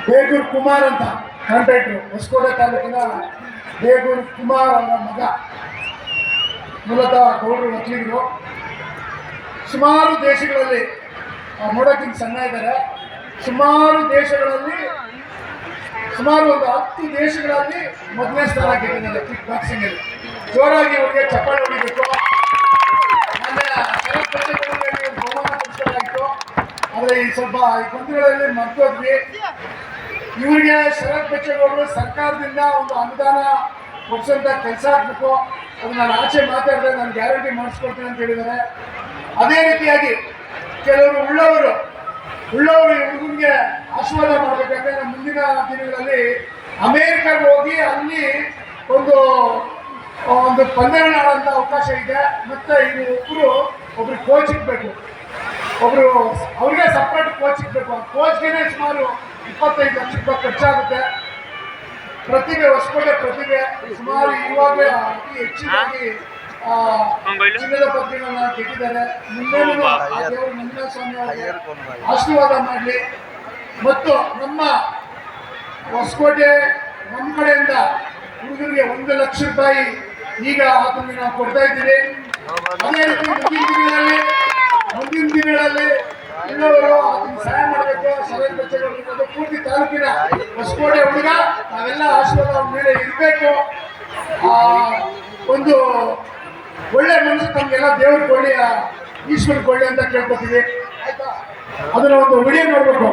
ಬೇಗೂರು ಕುಮಾರ್ ಅಂತ ಕಾಂಟ್ರಾಕ್ಟ್ರು, ಹೊಸಕೋಟೆ ತಾಲೂಕಿನ ಬೇಗೂರು ಕುಮಾರ್ ಅವರ ಮಗ. ಮೂಲತಃ ಗೌಡರು ವಕೀಲರು. ಸುಮಾರು ದೇಶಗಳಲ್ಲಿ ನೋಡೋಕ್ಕಿಂತ ಸಣ್ಣ ಇದ್ದಾರೆ. ಸುಮಾರು ದೇಶಗಳಲ್ಲಿ, ಸುಮಾರು ಒಂದು 10 ದೇಶಗಳಲ್ಲಿ ಮೊದಲನೇ ಸ್ಥಾನ ಗೆದ್ದಿದ್ದಾರೆ ಕಿಕ್ ಬಾಕ್ಸಿಂಗಲ್ಲಿ. ಜೋರಾಗಿ ಇವರಿಗೆ ಚಪ್ಪಾಳೆ ಹೊಡಿಬೇಕು. ಬಹುಮಾನ ಕೊಡಿಸಲಾಗಿತ್ತು, ಆದರೆ ಈ ಸ್ವಲ್ಪ ಈ ಗೊಂದಲಗಳಲ್ಲಿ ಮರ್ತೋದ್ವಿ. ಇವರಿಗೆ ಶರತ್ ಬಚ್ಚೇಗೌಡರು ಸರ್ಕಾರದಿಂದ ಒಂದು ಅನುದಾನ ಕೊಡಿಸೋಂಥ ಕೆಲಸ ಆಗಬೇಕು. ಅದು ನಾನು ಆಚೆ ಮಾತಾಡಿದೆ, ನಾನು ಗ್ಯಾರಂಟಿ ಮಾಡಿಸ್ಕೊಡ್ತೀನಿ ಅಂತ ಹೇಳಿದ್ದಾರೆ. ಅದೇ ರೀತಿಯಾಗಿ ಕೆಲವರು ಉಳ್ಳವರು ಹುಡುಗನಿಗೆ ಆಶೀರ್ವಾದ ಮಾಡಬೇಕು. ಯಾಕಂದರೆ ಮುಂದಿನ ದಿನಗಳಲ್ಲಿ ಅಮೇರಿಕಾಗೆ ಹೋಗಿ ಅಲ್ಲಿ ಒಂದು ಪಂದ್ಯಗಳನ್ನ ಆಡೋಂಥ ಅವಕಾಶ ಇದೆ. ಮತ್ತು ಇದು ಒಬ್ರು ಕೋಚ್ ಇರಬೇಕು, ಅವ್ರಿಗೆ ಸಪ್ರೇಟ್ ಕೋಚ್ ಇರಬೇಕು. ಆ ಕೋಚ್ಗೆ ಸುಮಾರು 25 ಲಕ್ಷ ರೂಪಾಯಿ ಖರ್ಚಾಗುತ್ತೆ. ಪ್ರತಿಭೆ, ಹೊಸಕೋಟೆ ಪ್ರತಿಭೆ ಸುಮಾರು ಇವಾಗಲೇ ಅತಿ ಹೆಚ್ಚಿನಾಗಿ ಚಿನ್ನದ ಪದಕಗಳನ್ನ ಗೆದ್ದಿದ್ದಾರೆ. ಮುಂದೇನೂ ಆ ದೇವರು ಮಂಜುನಾಥ ಸ್ವಾಮಿ ಅವರಿಗೆ ಆಶೀರ್ವಾದ ಮಾಡಲಿ. ಮತ್ತು ನಮ್ಮ ಹೊಸಕೋಟೆ ನಮ್ಮ ಕಡೆಯಿಂದ ಹುಡುಗರಿಗೆ 1 ಲಕ್ಷ ರೂಪಾಯಿ ಈಗ ಅದನ್ನು ನಾವು ಕೊಡ್ತಾ ಇದ್ದೀವಿ. ಅದೇ ರೀತಿ ಮುಂದಿನ ದಿನಗಳಲ್ಲಿ ಎಲ್ಲವರು ಅದನ್ನು ಸಹಾಯ ಮಾಡಬೇಕು. ಶರತ್ ಬಚ್ಚೇಗೌಡರು ಪೂರ್ತಿ ತಾಲೂಕಿನ ಹೊಸಕೋಟೆ ಹುಡುಗ, ನಾವೆಲ್ಲ ಆಶೀರ್ವಾದ ಅವ್ರ ಮೇಲೆ ಇರಬೇಕು. ಒಂದು ಒಳ್ಳೆ ಮನಸ್ಸು ತಮಗೆಲ್ಲ ದೇವ್ರ ಕೊಳ್ಳಿ, ಈಶ್ವರ ಕೊಳ್ಳಿ ಅಂತ ಕೇಳ್ಕೊತೀವಿ. ಆಯ್ತಾ? ಅದನ್ನ ಒಂದು ವಿಡಿಯೋ ನೋಡ್ಬೇಕು.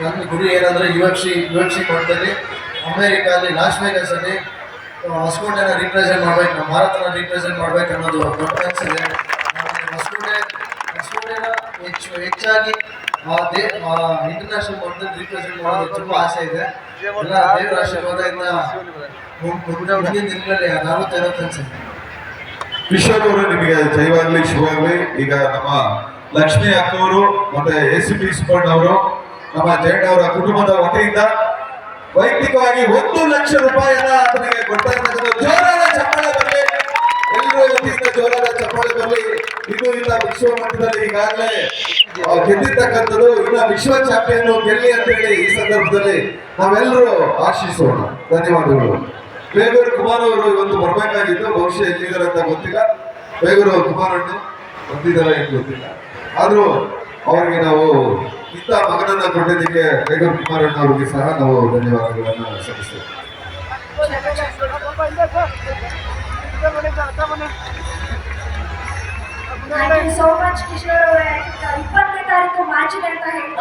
ನನ್ನ ಗುರಿ ಏನಂದ್ರೆ UFC ಮಟ್ಟದಲ್ಲಿ ಅಮೇರಿಕಾದಲ್ಲಿ ಲಾಸ್ ವೇಗಸ್ ಅಲ್ಲಿ ಹೊಸಕೋಟೆನ ರಿಪ್ರೆಸೆಂಟ್ ಮಾಡ್ಬೇಕು, ನಮ್ಮ ಭಾರತನ ರಿಪ್ರೆಸೆಂಟ್ ಮಾಡ್ಬೇಕು ಅನ್ನೋದು ದೊಡ್ಡ ಕನಸಿದೆ. ಹೊಸಕೋಟೆನ ಹೆಚ್ಚಾಗಿ ಇಂಟರ್ನ್ಯಾಷನಲ್ ಮಟ್ಟದಲ್ಲಿ ರಿಪ್ರೆಸೆಂಟ್ ಮಾಡೋದು ತುಂಬ ಆಸೆ ಇದೆ. ಎಲ್ಲ ದೇವರ ಆಶೀರ್ವಾದದಿಂದ ಮುಂದಿನ ದಿನಗಳಲ್ಲಿ ಅದಾಗುತ್ತೆ ಅನ್ನೋ ಕನಸಿದೆ. ವಿಶ್ವಕ್ ಅವರು ನಿಮಗೆ ಜಯವಾಗ್ಲಿ, ಶುಭವಾಗ್ಲಿ. ಈಗ ನಮ್ಮ ಲಕ್ಷ್ಮಿ ಅಕ್ಕವರು ಮತ್ತೆ ACP ಸುಬ್ಬಣ್ಣ ಅವರು, ನಮ್ಮ ಜಯಣ್ಣ ಅವರ ಕುಟುಂಬದ ವತಿಯಿಂದ ವೈಯಕ್ತಿಕವಾಗಿ 1 ಲಕ್ಷ ರೂಪಾಯಿಯನ್ನ ಆತನಿಗೆ ಕೊಡ್ತಾ ಇರ್ತಕ್ಕಂಥ ಜೋರಾದ ಚಪ್ಪಾಳೆ ಬರಲಿ. ಎಲ್ಲರೂ ವತಿಯಿಂದ ಜೋರಾದ ಚಪ್ಪಾಳೆ ಬರಲಿ. ಇದು ಇಲ್ಲ ವಿಶ್ವ ಮಟ್ಟದಲ್ಲಿ ಈಗಾಗಲೇ ಗೆದ್ದಿರ್ತಕ್ಕಂಥದ್ದು, ಇನ್ನ ವಿಶ್ವ ಚಾಂಪಿಯನ್ ಗೆಲ್ಲಿ ಅಂತ ಹೇಳಿ ಈ ಸಂದರ್ಭದಲ್ಲಿ ನಾವೆಲ್ಲರೂ ಆಶಿಸೋಣ. ಧನ್ಯವಾದಗಳು. ಬೇಗೂರು ಕುಮಾರ್ ಅವರು ಇವತ್ತು ಬರಬೇಕಾಗಿದ್ದು, ಬಹುಶಃ ಎಲ್ಲಿದ್ದಾರೆ ಅಂತ ಗೊತ್ತಿಲ್ಲ. ಬೇಗೂರು ಕುಮಾರಣ್ಣ ಬಂದಿದ್ದಾರೆ ಏನು ಗೊತ್ತಿಲ್ಲ, ಆದ್ರೂ ಅವರಿಗೆ ನಾವು ಇಂಥ ಮಗನನ್ನ ಕೊಟ್ಟಿದ್ದಕ್ಕೆ ಬೇಗೂರು ಕುಮಾರಣ್ಣ ಅವರಿಗೆ ಸಹ ನಾವು ಧನ್ಯವಾದಗಳನ್ನು ಸಲ್ಲಿಸ್ತೇವೆ. Thank you so much, Kishore ಅವರೇ. 20ನೇ ತಾರೀಕು ಮ್ಯಾಚ್ ಇದೆ ಅಂತ ಹೇಳ್ತೀನಿ.